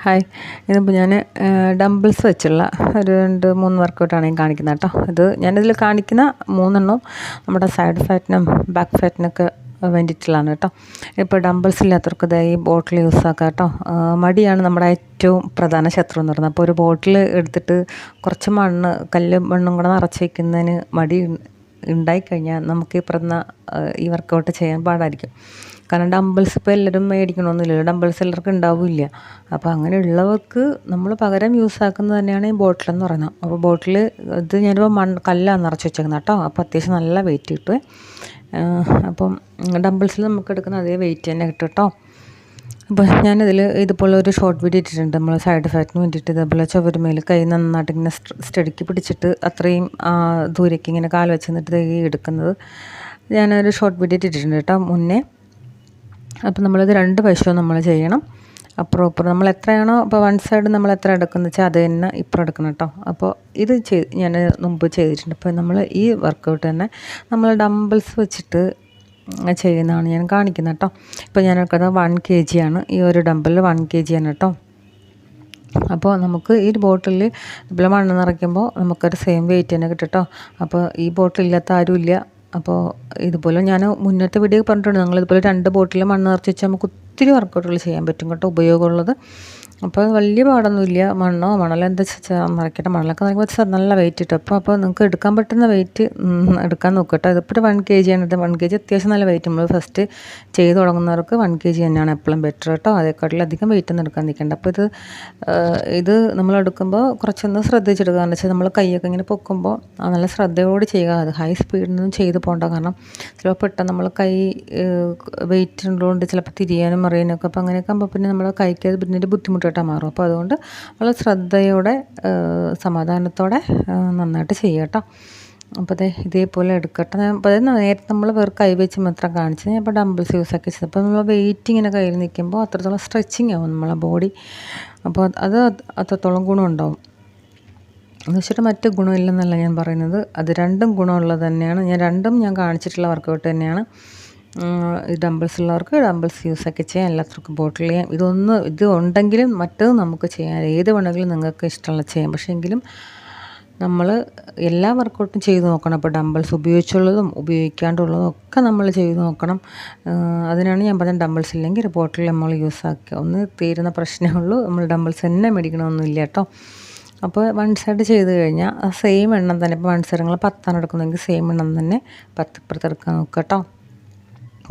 Hi, ഇതിപ്പോൾ ഞാൻ dumbbells വെച്ചുള്ള ഒരു 2-3 വർക്കൗട്ടാണ് ഞാൻ കാണിക്കുന്നത് കേട്ടോ. ഞാനിതിൽ കാണിക്കുന്ന 3 നമ്മുടെ സൈഡ് ഫാറ്റിനും ബാക്ക് ഫാറ്റിനൊക്കെ വേണ്ടിയിട്ടുള്ളതാണ് കേട്ടോ. ഇപ്പോൾ ഡംബിൾസ് ഇല്ലാത്തവർക്ക് ഈ ബോട്ടിൽ യൂസ് ആക്കാം കേട്ടോ. മടിയാണ് നമ്മുടെ ഏറ്റവും പ്രധാന ശത്രു എന്ന് പറയുന്നത്. അപ്പോൾ ഒരു ബോട്ടിൽ എടുത്തിട്ട് കുറച്ച് മണ്ണും കൂടെ നിറച്ച് വയ്ക്കുന്നതിന് മടി ഉണ്ടായിക്കഴിഞ്ഞാൽ നമുക്ക് ഈ വർക്കൗട്ട് ചെയ്യാൻ പാടായിരിക്കും. കാരണം ഡംബിൾസ് ഇപ്പോൾ എല്ലാവരും മേടിക്കണമെന്നില്ലല്ലോ, ഡംബിൾസ് എല്ലാവർക്കും ഉണ്ടാവില്ല. അപ്പോൾ അങ്ങനെയുള്ളവർക്ക് നമ്മൾ പകരം യൂസ് ആക്കുന്നത് തന്നെയാണ് ഈ ബോട്ടിലെന്ന് പറയുന്നത്. അപ്പോൾ ബോട്ടിൽ ഞാനിപ്പോൾ കല്ലാണ് നിറച്ച് വെച്ചേക്കുന്നത് കേട്ടോ. അപ്പോൾ അത്യാവശ്യം നല്ല വെയിറ്റ് കിട്ടുമേ. അപ്പം ഡംബിൾസിൽ നമുക്ക് എടുക്കുന്ന അതേ വെയിറ്റ് തന്നെ കിട്ടും കേട്ടോ. അപ്പോൾ ഞാനിതിൽ ഇതുപോലെ ഒരു ഷോർട്ട് വീഡിയോ ഇട്ടിട്ടുണ്ട്. നമ്മൾ സൈഡ് ഫാറ്റിന് വേണ്ടിയിട്ട് ഇതേപോലെ ചുവരുമേൽ കൈ നന്നായിട്ട് ഇങ്ങനെ സ്റ്റഡിക്ക് പിടിച്ചിട്ട് അത്രയും ദൂരേക്ക് ഇങ്ങനെ കാൽ വെച്ച് നിന്നിട്ട് എടുക്കുന്നത് ഞാനൊരു ഷോർട്ട് വീഡിയോ ഇട്ടിട്ടുണ്ട് കേട്ടോ മുന്നേ. അപ്പോൾ നമ്മളിത് 2 വശവും നമ്മൾ ചെയ്യണം. അപ്പുറം ഇപ്പുറം നമ്മൾ എത്രയാണോ ഇപ്പോൾ വൺ സൈഡ് നമ്മൾ എത്ര എടുക്കുന്നത് വെച്ചാൽ അത് തന്നെ ഇപ്പുറം എടുക്കണം കേട്ടോ. അപ്പോൾ ഇത് ഞാൻ മുമ്പ് ചെയ്തിട്ടുണ്ട്. അപ്പോൾ നമ്മൾ ഈ വർക്കൗട്ട് തന്നെ നമ്മൾ ഡംബിൾസ് വെച്ചിട്ട് ചെയ്യുന്നതാണ് ഞാൻ കാണിക്കുന്നത് കേട്ടോ. ഇപ്പോൾ ഞാൻ എടുക്കുന്നത് 1 kg ആണ്. ഈ ഒരു ഡംബിളിൽ 1 kg ആണ് കേട്ടോ. അപ്പോൾ നമുക്ക് ഈ ബോട്ടിൽ ഇതുപോലെ മണ്ണ് നിറയ്ക്കുമ്പോൾ നമുക്കൊരു സെയിം വെയിറ്റ് തന്നെ കിട്ടും കേട്ടോ. അപ്പോൾ ഈ ബോട്ടിലില്ലാത്ത ആരുമില്ല. അപ്പോൾ ഇതുപോലെ ഞാൻ മുന്നത്തെ വീഡിയോ പറഞ്ഞിട്ടുണ്ട്, ഇതുപോലെ 2 ബോട്ടിൽ മണ്ണ് നിറച്ച് വെച്ചാൽ നമുക്ക് ഒത്തിരി വർക്കൗട്ടുകൾ ചെയ്യാൻ പറ്റും കേട്ടോ, ഉപയോഗമുള്ളത്. അപ്പോൾ വലിയ പാടൊന്നുമില്ല. മണലോ എന്താ വെച്ചാൽ നിറയ്ക്കട്ടെ. മണലൊക്കെ നിറയ്ക്കുമ്പോൾ നല്ല വെയിറ്റ് കിട്ടും. അപ്പോൾ നിങ്ങൾക്ക് എടുക്കാൻ പറ്റുന്ന വെയിറ്റ് എടുക്കാൻ നോക്കുക കേട്ടോ. ഇതിപ്പോൾ 1 kg ആണ്. 1 kg അത്യാവശ്യം നല്ല വെയിറ്റ്. നമ്മൾ ഫസ്റ്റ് ചെയ്ത് തുടങ്ങുന്നവർക്ക് 1 kg തന്നെയാണ് എപ്പോഴും ബെറ്റർ കേട്ടോ. അതേക്കാട്ടിലധികം വെയിറ്റ് ഒന്നും എടുക്കാൻ നിൽക്കേണ്ട. അപ്പോൾ ഇത് നമ്മളെടുക്കുമ്പോൾ കുറച്ചൊന്ന് ശ്രദ്ധിച്ചെടുക്കുക. എന്ന് വെച്ചാൽ നമ്മൾ കൈയൊക്കെ ഇങ്ങനെ പൊക്കുമ്പോൾ നല്ല ശ്രദ്ധയോട് ചെയ്യുക. അത് ഹൈ സ്പീഡിലൊന്നും ചെയ്ത് പോകണ്ട. കാരണം ചിലപ്പോൾ പെട്ടെന്ന് നമ്മൾ കൈ വെയിറ്റ് ഉള്ളതുകൊണ്ട് ചിലപ്പോൾ തിരിയാനും മറിയാനൊക്കെ. അപ്പോൾ അങ്ങനെയൊക്കെ ആകുമ്പോൾ പിന്നെ നമ്മൾ കൈക്ക് അത് പിന്നീട് ബുദ്ധിമുട്ടായിട്ട് മാറും. അപ്പോൾ അതുകൊണ്ട് വളരെ ശ്രദ്ധയോടെ സമാധാനത്തോടെ നന്നായിട്ട് ചെയ്യുക കേട്ടോ. അപ്പോൾ ഇതേപോലെ എടുക്കട്ടെ. അപ്പോൾ നേരത്തെ നമ്മൾ കൈ വെച്ച് മാത്രം കാണിച്ചത്. ഞാൻ ഇപ്പോൾ ഡംബിൾസ് യൂസ് ആക്കി ചെയ്തത്. അപ്പോൾ നമ്മൾ വെയിറ്റ് ഇങ്ങനെ കയ്യിൽ നിൽക്കുമ്പോൾ അത്രത്തോളം സ്ട്രെച്ചിങ് ആവും നമ്മളെ ബോഡി. അപ്പോൾ അത് അത്രത്തോളം ഗുണമുണ്ടാവും. എന്ന് വെച്ചിട്ട് മറ്റ് ഗുണമില്ലെന്നല്ല ഞാൻ പറയുന്നത്. അത് രണ്ടും ഗുണമുള്ളത് തന്നെയാണ്. ഞാൻ കാണിച്ചിട്ടുള്ള വർക്കൗട്ട് തന്നെയാണ്. ഈ ഡംബിൾസ് ഉള്ളവർക്ക് ഡംബിൾസ് യൂസൊക്കെ ചെയ്യാം, എല്ലാവർക്കും ബോട്ടിൽ ചെയ്യാം. ഇത് ഉണ്ടെങ്കിലും മറ്റത് നമുക്ക് ചെയ്യാം. ഏത് വേണമെങ്കിലും നിങ്ങൾക്ക് ഇഷ്ടമുള്ള ചെയ്യാം. പക്ഷേ എങ്കിലും നമ്മൾ എല്ലാ വർക്കൗട്ടും ചെയ്ത് നോക്കണം. അപ്പോൾ ഡംബിൾസ് ഉപയോഗിച്ചുള്ളതും ഉപയോഗിക്കാണ്ടുള്ളതും ഒക്കെ നമ്മൾ ചെയ്ത് നോക്കണം. അതിനാണ് ഞാൻ പറഞ്ഞത്, ഡംബിൾസ് ഇല്ലെങ്കിൽ ഒരു ബോട്ടിൽ നമ്മൾ യൂസ് ആക്കുക. ഒന്ന് തീരുന്ന പ്രശ്നമേ ഉള്ളൂ. നമ്മൾ ഡംബിൾസ് തന്നെ മേടിക്കണമെന്നില്ല കേട്ടോ. അപ്പോൾ 1 സൈഡ് ചെയ്ത് കഴിഞ്ഞാൽ ആ സെയിം എണ്ണം തന്നെ, ഇപ്പോൾ 1 സൈഡ് നിങ്ങൾ 10 എടുക്കുന്നെങ്കിൽ സെയിം എണ്ണം തന്നെ 10 ഇപ്പുറത്ത് എടുക്കാൻ നോക്കുക കേട്ടോ.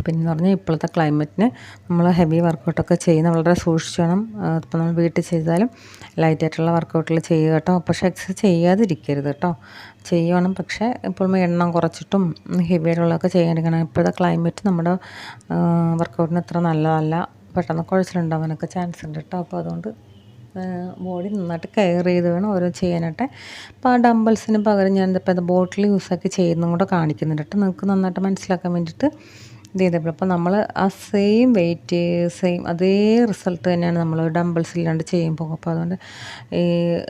പിന്നെ പറഞ്ഞാൽ ഇപ്പോഴത്തെ ക്ലൈമറ്റിന് നമ്മൾ ഹെവി വർക്കൗട്ടൊക്കെ ചെയ്യുന്ന വളരെ സൂക്ഷിച്ച് വേണം. ഇപ്പോൾ നമ്മൾ വീട്ടിൽ ചെയ്താലും ലൈറ്റായിട്ടുള്ള വർക്കൗട്ടുകൾ ചെയ്യുക കേട്ടോ. പക്ഷേ എക്സസൈസ് ചെയ്യാതിരിക്കരുത് കേട്ടോ, ചെയ്യണം. പക്ഷേ ഇപ്പോൾ എണ്ണം കുറച്ചിട്ടും ഹെവി ആയിട്ടുള്ളതൊക്കെ ചെയ്യാണ്ടിരിക്കണം. ഇപ്പോഴത്തെ ക്ലൈമറ്റ് നമ്മുടെ വർക്കൗട്ടിന് അത്ര നല്ലതല്ല. പെട്ടെന്ന് കുഴച്ചിലുണ്ടാവാനൊക്കെ ചാൻസ് ഉണ്ട് കേട്ടോ. അപ്പോൾ അതുകൊണ്ട് ബോഡി നന്നായിട്ട് കെയർ ചെയ്ത് വേണം ഓരോ ചെയ്യാനായിട്ട്. അപ്പോൾ ആ ഡംബിൾസിന് പകരം ഞാൻ ഇപ്പോൾ ബോട്ടിൽ യൂസാക്കി ചെയ്യുന്നതും കൂടെ കാണിക്കുന്നുണ്ട് കേട്ടോ, നിങ്ങൾക്ക് നന്നായിട്ട് മനസ്സിലാക്കാൻ വേണ്ടിയിട്ട്. ഇതേപോലെ അപ്പോൾ നമ്മൾ ആ സെയിം വെയിറ്റ് അതേ റിസൾട്ട് തന്നെയാണ് നമ്മൾ ഡംബിൾസ് ഇല്ലാണ്ട് ചെയ്യുമ്പോൾ. അപ്പോൾ അതുകൊണ്ട്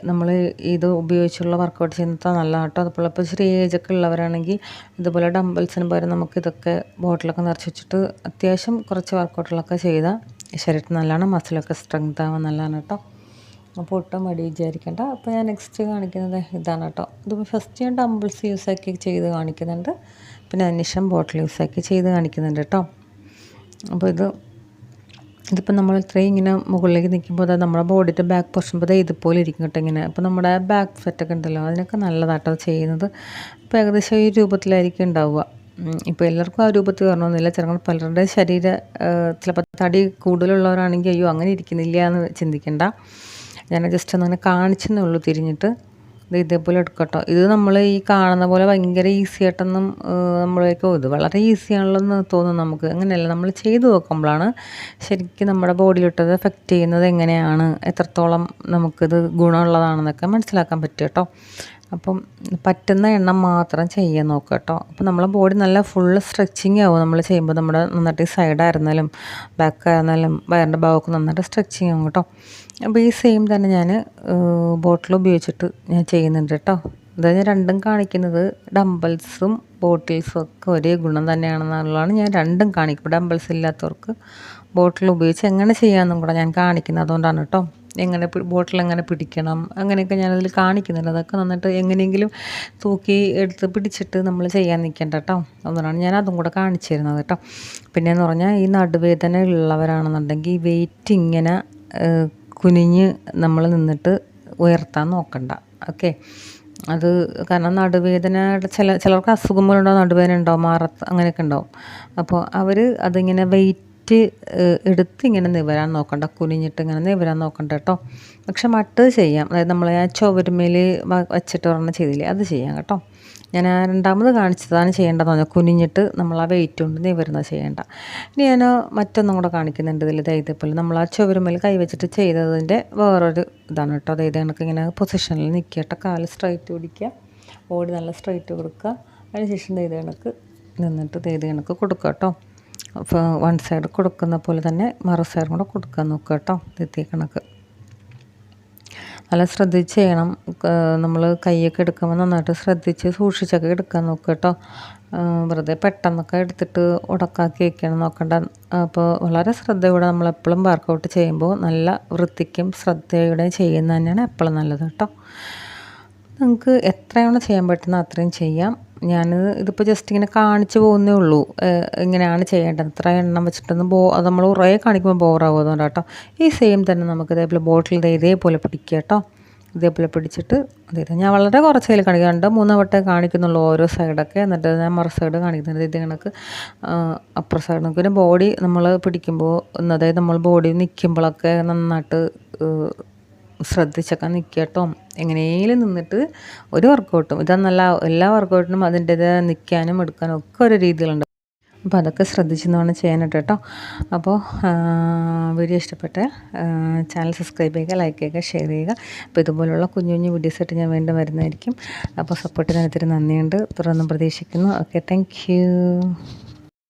നമ്മൾ ഇത് ഉപയോഗിച്ചുള്ള വർക്കൗട്ട് ചെയ്യുന്നത് നല്ലതാണ് കേട്ടോ. അതുപോലെ ഇപ്പോൾ ഇച്ചിരി ഏജൊക്കെ ഉള്ളവരാണെങ്കിൽ ഇതുപോലെ ഡംബിൾസിന് പകരം നമുക്കിതൊക്കെ ബോട്ടിലൊക്കെ നിറച്ച് വെച്ചിട്ട് അത്യാവശ്യം കുറച്ച് വർക്കൗട്ടുകളൊക്കെ ചെയ്താൽ ശരീരത്തിന് നല്ലതാണ്. മസിലൊക്കെ സ്ട്രെങ്ത് ആവാൻ നല്ലതാണ് കേട്ടോ. അപ്പോൾ ഒട്ടും മടി വിചാരിക്കേണ്ട. അപ്പോൾ ഞാൻ നെക്സ്റ്റ് കാണിക്കുന്നത് ഇതാണ് കേട്ടോ. ഇതിപ്പോൾ ഫസ്റ്റ് ഞാൻ ഡംബിൾസ് യൂസാക്കി ചെയ്ത് കാണിക്കുന്നുണ്ട്. പിന്നെ അതിനുശേഷം ബോട്ടിൽ യൂസാക്കി ചെയ്ത് കാണിക്കുന്നുണ്ട് കേട്ടോ. അപ്പോൾ ഇതിപ്പോൾ നമ്മൾ ഇത്രയും ഇങ്ങനെ മുകളിലേക്ക് നിൽക്കുമ്പോൾ നമ്മുടെ ബോഡിയുടെ ബാക്ക് പോർഷൻ ഇപ്പോൾ ഇതുപോലെ ഇരിക്കും കേട്ടോ ഇങ്ങനെ. അപ്പോൾ നമ്മുടെ ബാക്ക് ഫെറ്റൊക്കെ ഉണ്ടല്ലോ, അതിനൊക്കെ നല്ലതാട്ടോ ചെയ്യുന്നത്. ഇപ്പോൾ ഏകദേശം ഈ രൂപത്തിലായിരിക്കും ഉണ്ടാവുക. ഇപ്പോൾ എല്ലാവർക്കും ആ രൂപത്തിൽ വരണമെന്നില്ല. ചിലപ്പോൾ പലരുടെ ചിലപ്പോൾ തടി കൂടുതലുള്ളവരാണെങ്കിൽ അയ്യോ അങ്ങനെ ഇരിക്കുന്നില്ല എന്ന് ചിന്തിക്കേണ്ട. ഞാൻ ജസ്റ്റ് ഒന്നങ്ങനെ കാണിച്ചെന്നേ ഉള്ളൂ തിരിഞ്ഞിട്ട്. ഇതേപോലെ എടുക്കട്ടോ. ഇത് നമ്മൾ ഈ കാണുന്ന പോലെ ഭയങ്കര ഈസി ആയിട്ടൊന്നും നമ്മളേക്കോ ഇത് വളരെ ഈസിയാണല്ലോ എന്ന് തോന്നും നമുക്ക്. അങ്ങനെയല്ല, നമ്മൾ ചെയ്ത് നോക്കുമ്പോഴാണ് ശരിക്കും നമ്മുടെ ബോഡിയിലിട്ടത് എഫക്റ്റ് ചെയ്യുന്നത് എങ്ങനെയാണ്, എത്രത്തോളം നമുക്കിത് ഗുണമുള്ളതാണെന്നൊക്കെ മനസ്സിലാക്കാൻ പറ്റും കേട്ടോ. അപ്പം പറ്റുന്ന എണ്ണം മാത്രം ചെയ്യാൻ നോക്കുക കേട്ടോ. അപ്പോൾ നമ്മളെ ബോഡി നല്ല ഫുള്ള് സ്ട്രെച്ചിങ് ആവും നമ്മൾ ചെയ്യുമ്പോൾ. നമ്മുടെ നന്നായിട്ട് സൈഡായിരുന്നാലും ബാക്കായിരുന്നാലും വയറിൻ്റെ ഭാഗമൊക്കെ നന്നായിട്ട് സ്ട്രെച്ചിങ് ആവും കേട്ടോ. അപ്പോൾ ഈ സെയിം തന്നെ ഞാൻ ബോട്ടിൽ ഉപയോഗിച്ചിട്ട് ഞാൻ ചെയ്യുന്നുണ്ട് കേട്ടോ. അതായത് ഞാൻ രണ്ടും കാണിക്കുന്നത് ഡംബിൾസും ബോട്ടിൽസും ഒക്കെ ഒരേ ഗുണം തന്നെയാണെന്നുള്ളതാണ് ഞാൻ രണ്ടും കാണിക്കും. ഡംബിൾസ് ഇല്ലാത്തവർക്ക് ബോട്ടിൽ ഉപയോഗിച്ച് എങ്ങനെ ചെയ്യാമെന്നും കൂടെ ഞാൻ കാണിക്കുന്നത് അതുകൊണ്ടാണ് കേട്ടോ. എങ്ങനെ ബോട്ടിൽ എങ്ങനെ പിടിക്കണം അങ്ങനെയൊക്കെ ഞാനതിൽ കാണിക്കുന്നുണ്ട്. അതൊക്കെ നന്നിട്ട് എങ്ങനെയെങ്കിലും തൂക്കി എടുത്ത് പിടിച്ചിട്ട് നമ്മൾ ചെയ്യാൻ നിൽക്കേണ്ട കേട്ടോ. അതുകൊണ്ടാണ് ഞാൻ അതും കൂടെ കാണിച്ചു തരുന്നത് കേട്ടോ. പിന്നെയെന്ന് പറഞ്ഞാൽ ഈ നടുവേദന ഉള്ളവരാണെന്നുണ്ടെങ്കിൽ വെയിറ്റ് ഇങ്ങനെ കുനിഞ്ഞ് നമ്മൾ നിന്നിട്ട് ഉയർത്താൻ നോക്കണ്ട. ഓക്കെ, അത് കാരണം നടുവേദനയുടെ ചിലർക്ക് അസുഖങ്ങളുണ്ടാവും, നടുവേദന ഉണ്ടാവും, അങ്ങനെയൊക്കെ ഉണ്ടാവും. അപ്പോൾ അവർ അതിങ്ങനെ വെയിറ്റ് എടുത്ത് ഇങ്ങനെ നിവരാൻ നോക്കണ്ട, കുനിഞ്ഞിട്ട് ഇങ്ങനെ നിവരാൻ നോക്കണ്ട കേട്ടോ. പക്ഷെ മട്ട് ചെയ്യാം, അതായത് നമ്മൾ ആ ചുവരുമേൽ വച്ചിട്ട് ഒരെണ്ണം ചെയ്തില്ലേ, അത് ചെയ്യാം കേട്ടോ. ഞാൻ രണ്ടാമത് കാണിച്ചതാണ് ചെയ്യേണ്ടതെന്ന് പറഞ്ഞാൽ കുനിഞ്ഞിട്ട് നമ്മൾ ആ വെയിറ്റ് കൊണ്ട് നിവരുന്നത് ചെയ്യേണ്ട. ഇനി ഞാൻ മറ്റൊന്നും കൂടെ കാണിക്കുന്നുണ്ട് ഇതിൽ. ഇതേപോലെ നമ്മൾ ആ ചുവരുമേൽ കൈവച്ചിട്ട് ചെയ്തതിൻ്റെ വേറൊരു ഇതാണ് കേട്ടോ. അതായത് കണക്ക് ഇങ്ങനെ പൊസിഷനിൽ നിൽക്കട്ടെ, കാല് സ്ട്രൈറ്റ് പിടിക്കുക, ബോഡി നല്ല സ്ട്രൈറ്റ് കൊടുക്കുക. അതിനുശേഷം ഇത് കണക്ക് നിന്നിട്ട് ഇത് കണക്ക് കൊടുക്കുക കേട്ടോ. അപ്പോൾ വൺ സൈഡ് കൊടുക്കുന്ന പോലെ തന്നെ മറു സൈഡും കൂടെ കൊടുക്കാൻ നോക്കുക കേട്ടോ. ഇതേ കണക്ക് നല്ല ശ്രദ്ധിച്ച് ചെയ്യണം. നമ്മൾ കൈയൊക്കെ എടുക്കുമ്പോൾ നന്നായിട്ട് ശ്രദ്ധിച്ച് സൂക്ഷിച്ചൊക്കെ എടുക്കാൻ നോക്കുക കേട്ടോ. വെറുതെ പെട്ടെന്നൊക്കെ എടുത്തിട്ട് ഉടക്കാക്കി വയ്ക്കണം നോക്കണ്ട. അപ്പോൾ വളരെ ശ്രദ്ധയോടെ നമ്മളെപ്പോഴും വർക്കൗട്ട് ചെയ്യുമ്പോൾ നല്ല വൃത്തിക്കും ശ്രദ്ധയോടെ ചെയ്യുന്നത് തന്നെയാണ് എപ്പോഴും നല്ലത് കേട്ടോ. നിങ്ങൾക്ക് എത്രയാണ് ചെയ്യാൻ പറ്റുന്നത് അത്രയും ചെയ്യാം. ഞാൻ ഇതിപ്പോൾ ജസ്റ്റ് ഇങ്ങനെ കാണിച്ചു പോകുന്നേ ഉള്ളൂ, ഇങ്ങനെയാണ് ചെയ്യേണ്ടത്. ഇത്ര എണ്ണം വെച്ചിട്ടൊന്നും അത് നമ്മൾ കുറേ കാണിക്കുമ്പോൾ ബോറാവും. അതുകൊണ്ട് കേട്ടോ ഈ സെയിം തന്നെ നമുക്ക് ഇതേപോലെ ബോട്ടിൽ ഇതേപോലെ പിടിക്കുക കേട്ടോ. ഇതേപോലെ പിടിച്ചിട്ട് ഞാൻ വളരെ കുറച്ച് കയ്യിൽ കാണിക്കുക, 2-3 വട്ടമേ കാണിക്കുന്നുള്ളൂ ഓരോ സൈഡൊക്കെ. എന്നിട്ട് ഞാൻ മറു സൈഡ് കാണിക്കുന്നുണ്ട്. ഇത് കണക്ക് അപ്പുറ സൈഡ്. പിന്നെ ബോഡി നമ്മൾ പിടിക്കുമ്പോൾ അതായത് നമ്മൾ ബോഡി നിൽക്കുമ്പോഴൊക്കെ നന്നായിട്ട് ശ്രദ്ധിച്ചൊക്കെ നിൽക്കുക കേട്ടോ. എങ്ങനെയും നിന്നിട്ട് ഒരു വർക്കൗട്ടും ഇതെന്നല്ല, എല്ലാ വർക്കൗട്ടിനും അതിൻ്റേതായ നിൽക്കാനും എടുക്കാനും ഒക്കെ ഒരു രീതികളുണ്ട്. അപ്പോൾ അതൊക്കെ ശ്രദ്ധിച്ചെന്ന് വേണം ചെയ്യാനായിട്ട് കേട്ടോ. അപ്പോൾ വീഡിയോ ഇഷ്ടപ്പെട്ട ചാനൽ സബ്സ്ക്രൈബ് ചെയ്യുക, ലൈക്ക് ചെയ്യുക, ഷെയർ ചെയ്യുക. അപ്പോൾ ഇതുപോലുള്ള കുഞ്ഞു കുഞ്ഞു വീഡിയോസായിട്ട് ഞാൻ വീണ്ടും വരുന്നതായിരിക്കും. അപ്പോൾ സപ്പോർട്ട് ചെയ്യാൻ ഒത്തിരി നന്ദിയുണ്ട്, തുടർന്നും പ്രതീക്ഷിക്കുന്നു. Okay, thank you.